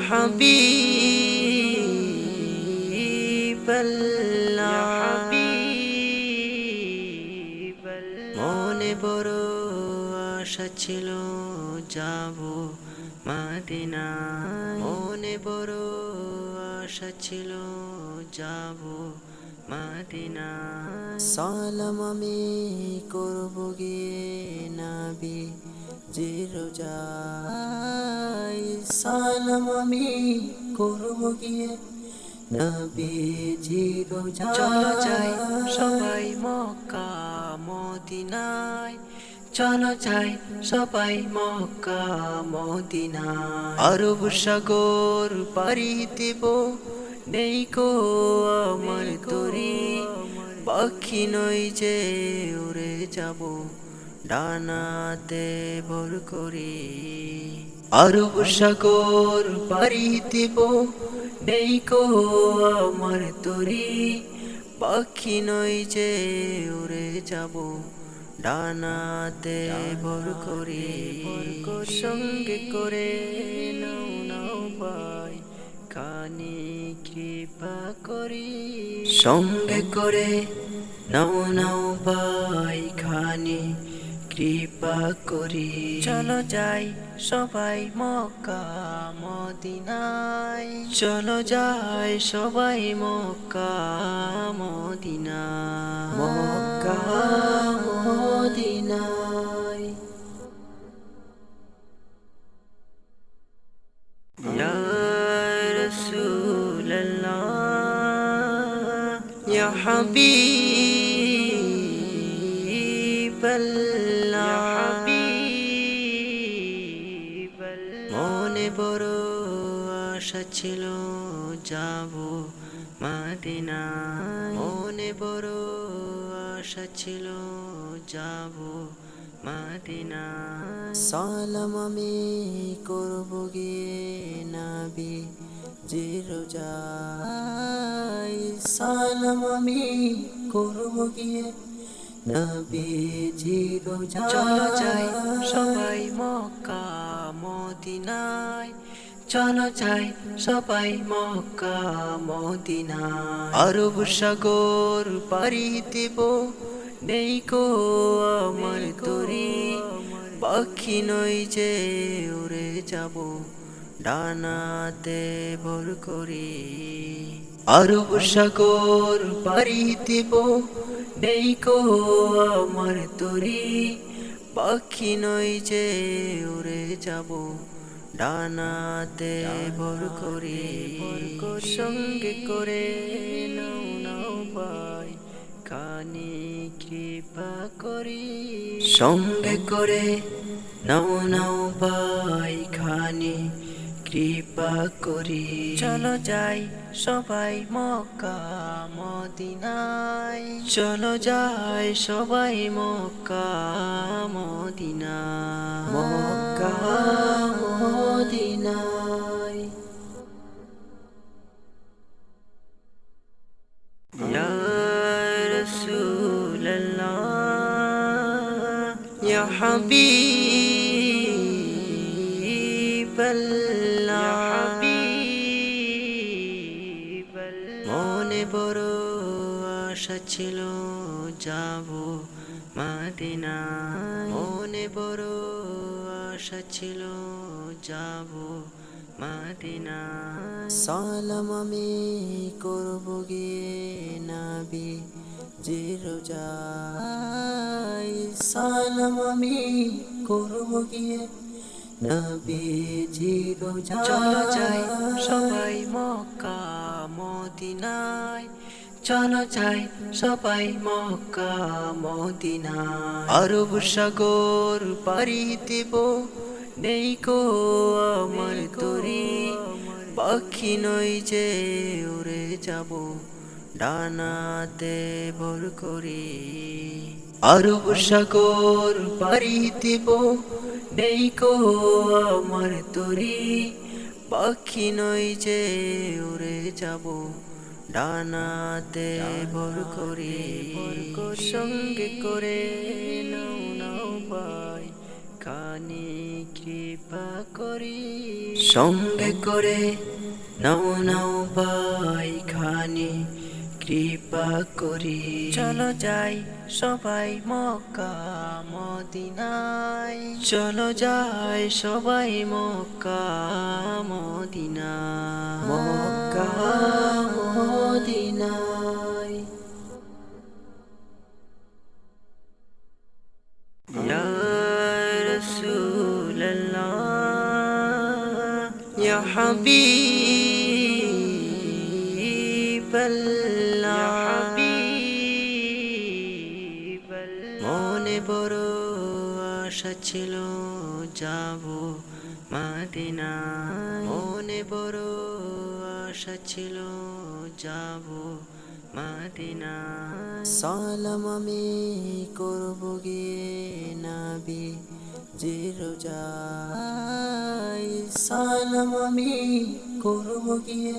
হাবিবাল্লাহ মনে বড় আশা ছিল যাব মদিনা মনে বড় আশা ছিল যাব মদিনা সালাম আমি করব গিয়ে নবী জির রোজায় সালাম আমি করব গিয়ে নবী জির রোজায় চলো যাই সবাই মক্কা মদিনায় চলো যাই সবাই মক্কা মদিনায় আরব সাগর পাড়ি দেব নেই কো আমার তরি পাখি নই যে উড়ে যাব ডানাতে ভর করি আরব সাগর পাড়ি দেব নেই কো আমার তরি পাখি নই যে উড়ে যাব ডানাতে ভর করি সঙ্গে করে নাও নাও ভাই খানি কৃপা করি সঙ্গে করে নাও নাও ভাই খানি কৃপা করি চলো যাই সবাই মক্কা মদিনায় চলো যাই সবাই মক্কা মদিনায় মক্কা মদিনায় ইয়া রাসূলুল্লাহ ইয়া হাবিবাল্লাহ মনে বড় আশা ছিল যাব মদিনা মনে বড় আশা ছিল যাব মদিনা সালাম আমি করব গিয়ে নবী জির রোজায় সালাম আমি করব গিয়ে নবী জির রোজায় চলো যাই সবাই মক্কা মদিনায় চলো যাই সবাই মক্কা মদিনায় আরব সাগর পাড়ি দেব নেই কো আমার তরি পাখি নই যে উড়ে যাব ডানাতে ভর করি আরব সাগর পাড়ি দেব নেই কো আমার তরি পাখি নই যে উড়ে যাব ডানাতে ভর করি সঙ্গে করে নাও নাও ভাই খানি কৃপা করি সঙ্গে করে নাও নাও ভাই খানি কৃপা করি চলো যাই সবাই মক্কা মদিনায় চলো যাই সবাই মক্কা মদিনায় মক্কা মদিনায় ইয়া রাসূলুল্লাহ ইয়া হাবিবাল্লাহ মনে বড় আশা ছিল যাব মদিনা মনে বড় আশা ছিল যাব মদিনা সালাম আমি করব গিয়ে নবী জির রোজায় সালাম আমি করব গিয়ে নবী জির রোজায় চলো যাই সবাই মক্কা মদিনায় চলো যাই সবাই মক্কা মদিনায় আরব সাগর পাড়ি দেব নেই কো আমার তরি পাখি নই যে উড়ে যাব ডানাতে ভর করি আরব সাগর পাড়ি দেব নেই কো আমার তরি পাখি নই যে উড়ে যাব ডানাতে ভর করি সঙ্গে করে নাও নাও ভাই খানি কৃপা করি সঙ্গে করে নাও নাও ভাই খানি কৃপা করি চলো যাই সবাই মক্কা মদিনায় চলো যাই সবাই মক্কা মদিনায় মক্কা মদিনায় ইয়া রাসূলুল্লাহ ইয়া হাবিবাল্লাহ মনে বড় আশা ছিল যাব মদিনায় মনে বড় আশা ছিল যাব মদিনায় সালাম আমি করব গিয়ে নবী জি রোজায় সালাম আমি করব গিয়ে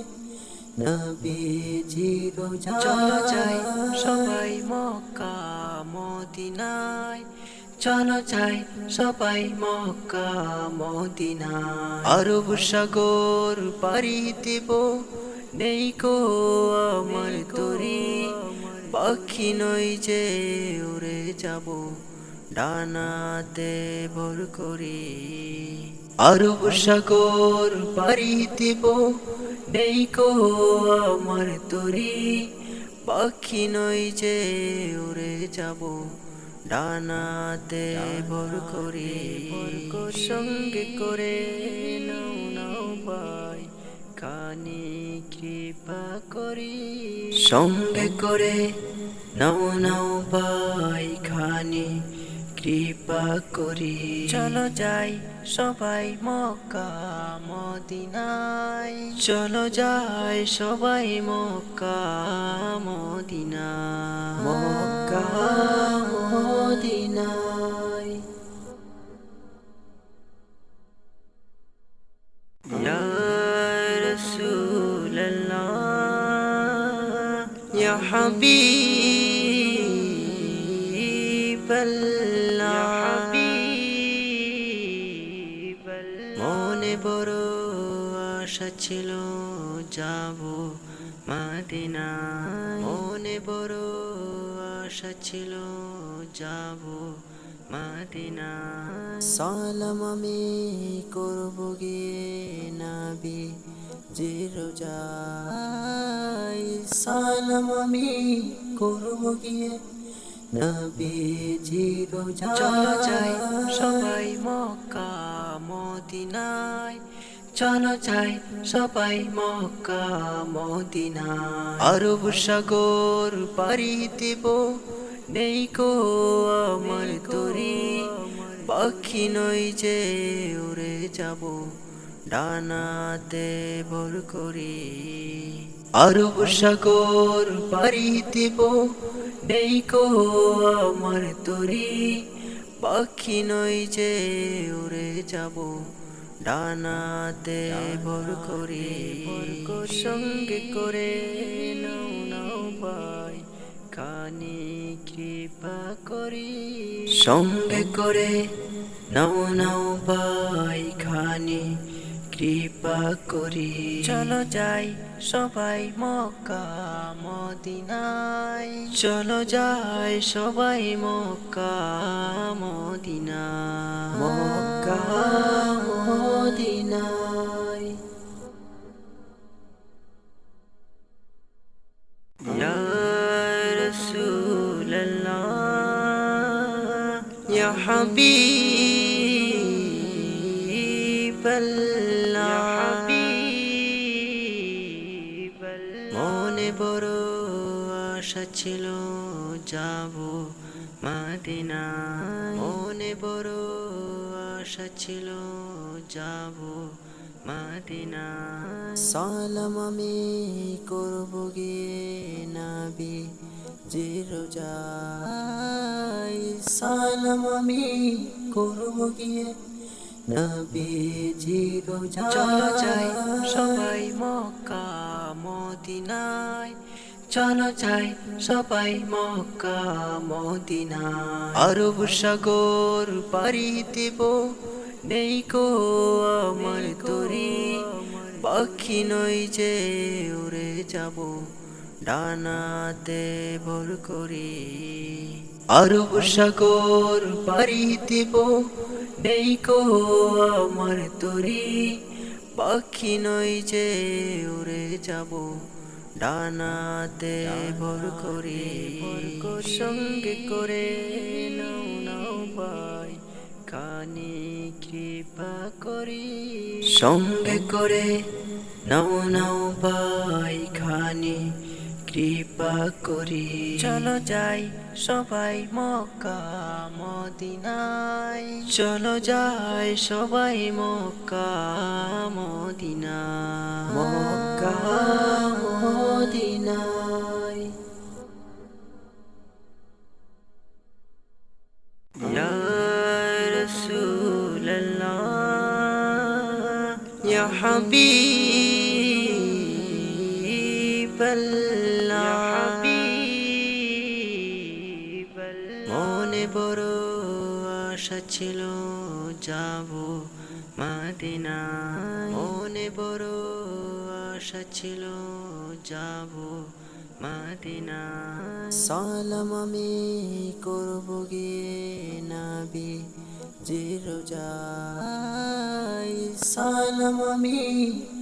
নবী জি রোজায় চলো যাই সবাই মক্কা মদিনায় চলো যাই সবাই মক্কা মদিনায় আরব সাগর পাড়ি দেব নেই কো আমার তরি পাখি নই যে উড়ে যাব ডানাতে ভর করি আরব সাগর পাড়ি দেব নেই কো আমার তরি পাখি নই যে উড়ে যাব ডানাতে ভর করি সঙ্গে করে নাও নাও ভাই খানি কৃপা করি সঙ্গে করে নাও নাও ভাই খানি কৃপা করি চলো যাই সবাই মক্কা মদিনায় চলো যাই সবাই মক্কা মদিনায় মক্কা মদিনায় ইয়া রাসূলুল্লাহ ইয়া হাবিবাল্লাহ মনে বড় আশা ছিল যাব মদিনায় মনে বড় আশা ছিল যাব মদিনায় সালাম আমি করব গিয়ে নবী জি রোজায় সালাম আমি করব গিয়ে নবী জি রোজায় চলো যাই সবাই মক্কা মদিনায় চলো যাই সবাই মক্কা মদিনায় আরব সাগর পাড়ি দেব নেই কো আমার তরি পাখি নই যে উড়ে যাব ডানাতে ভর করি আরব সাগর পাড়ি দেব নেই কো আমার তরি পাখি নই যে উড়ে যাব ডানাতে ভর করি সঙ্গে করে নাও নাও ভাই খানি কৃপা করি সঙ্গে করে নাও নাও ভাই খানি কৃপা করি চলো যাই সবাই মক্কা মদিনায় চলো যাই সবাই মক্কা মদিনায় মক্কা মদিনায় ইয়া রাসূলুল্লাহ ইয়া হাবিবাল্লাহ মনে বড় আশা ছিল যাব মদিনায় মনে বড় আশা ছিল যাব মদিনায় সালাম আমি করব গিয়ে নবী জি রোজায় সালাম আমি করব গিয়ে নবী জি রোজায় চলো যাই সবাই মক্কা মদিনায় চলো যাই সবাই মক্কা মদিনায় আরব সাগর পাড়ি দেব নেই কো আমার তরি, পাখি নই যে উড়ে যাব ডানাতে ভর করি। আরব সাগর পাড়ি দিব, নেই কো আমার তরি, পাখি নই যে উড়ে যাব ডানাতে ভর করি। সঙ্গে করে নাও নাও ভাই খানি কৃপা করি, সঙ্গে করে নাও নাও ভাই খানি কৃপা করি। চলো যাই সবাই মক্কা মদিনায়, চলো যাই সবাই মক্কা মদিনায়, মক্কা মদিনায়। ইয়া রাসূলাল্লাহ ইয়া হাবিবাল্লাহ, মনে বড় আশা ছিল যাব মদিনায়, মনে বড় আশা ছিল যাব মদিনায়। সালাম আমি করব গিয়ে নবী জি রোজায়, সালাম আমি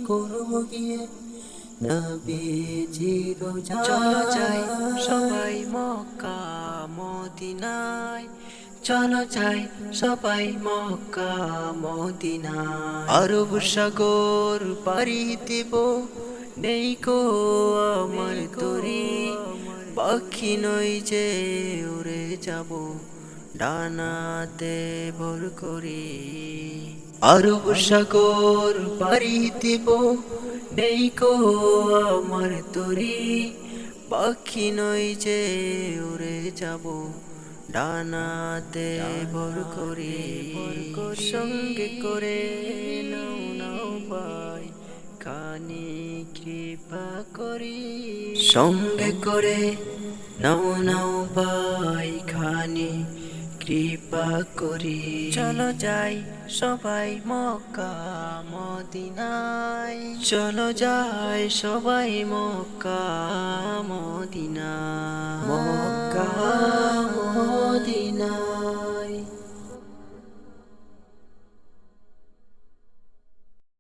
করব গিয়ে নবী জি রোজায়। চলো যাই সবাই মক্কা মদিনায়, চলো যাই সবাই মক্কা মদিনায়। আরব সাগর পাড়ি দিব, নেই কো আমার তরি, পাখি নই যে উড়ে যাব ডানাতে ভর করি। আরব সাগর পাড়ি দিব, নেই কো আমার তরি, পাখি নই যে উড়ে যাব ডানাতে ভর করি। সঙ্গে করে নাও নাও ভাই খানি কৃপা করি, সঙ্গে করে নাও নাও ভাই খানি কৃপা করি। চলো যাই সবাই মক্কা মদিনায়, চলো যাই সবাই মক্কা মদিনায়, মক্কা মদিনায়।